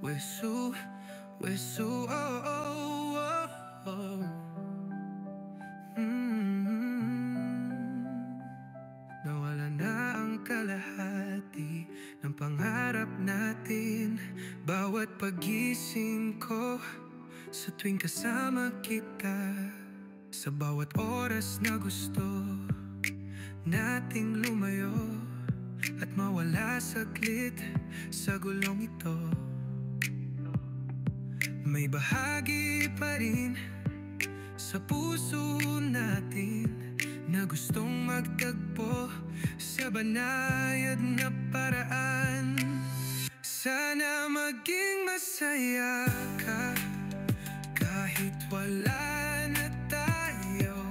Wesu, wesu, oh, oh, oh, oh. Nawala na ang kalahati ng pangarap natin. Bawat pagising ko, sa tuwing kasama kita, sa bawat oras na gusto nating lumayo at mawala saglit sa gulong ito. May bahagi pa rin sa puso natin na gustong magtagpo sa banayad na paraan. Sana maging masaya ka kahit wala na tayo.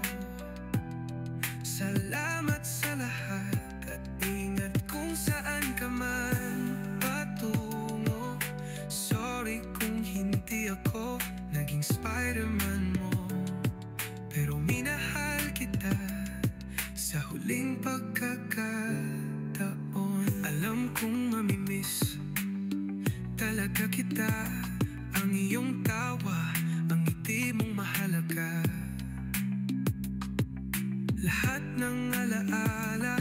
Salamat sa lahat at ingat kung saan ka man patungo. Sorry kung hindi ako naging Spider-Man mo, pero minahal kita sa huling pagkakataon. Alam kong mamimiss talaga kita, ang iyong tawa, ang ngiti mong mahalaga. Lahat ng alaala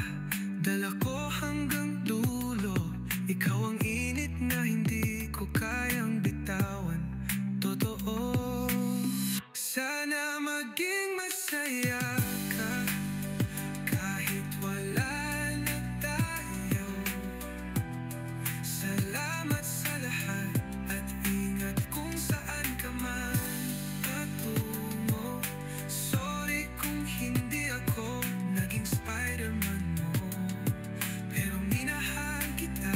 dala ko hanggang dulo. Ikaw ang init na hindi ko kayang bitawan. Totoo. Sana maging masaya ka kahit wala na tayo. Salamat sa lahat at ingat kung saan ka man patungo. Sorry kung hindi ako naging Spider-Man mo, pero minahal kita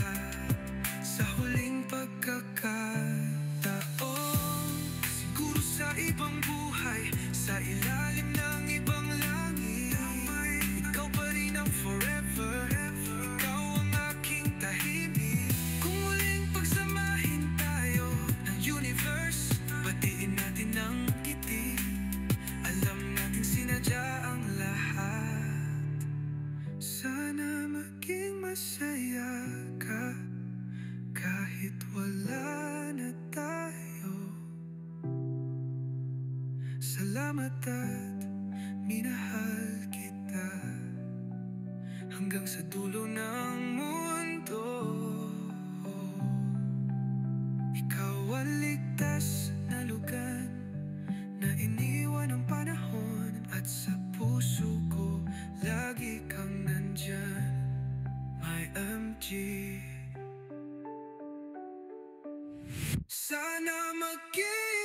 sa huling pagkakataon. Siguro sa ibang buhay, sa ilalim ng ibang langit, ikaw pa rin ang forever. Ikaw ang aking tahimik. Kung muling pagsamahin tayo ng universe, batiin natin ng ngiti. Alam nating sinadya ang lahat. Sana maging masaya ka kahit wala na tayo. Salamat at minahal kita hanggang sa dulo ng mundo. Ikaw ang ligtas na lugar na iniwan ng panahon, at sa puso ko lagi kang nandyan, my MG. Sana maging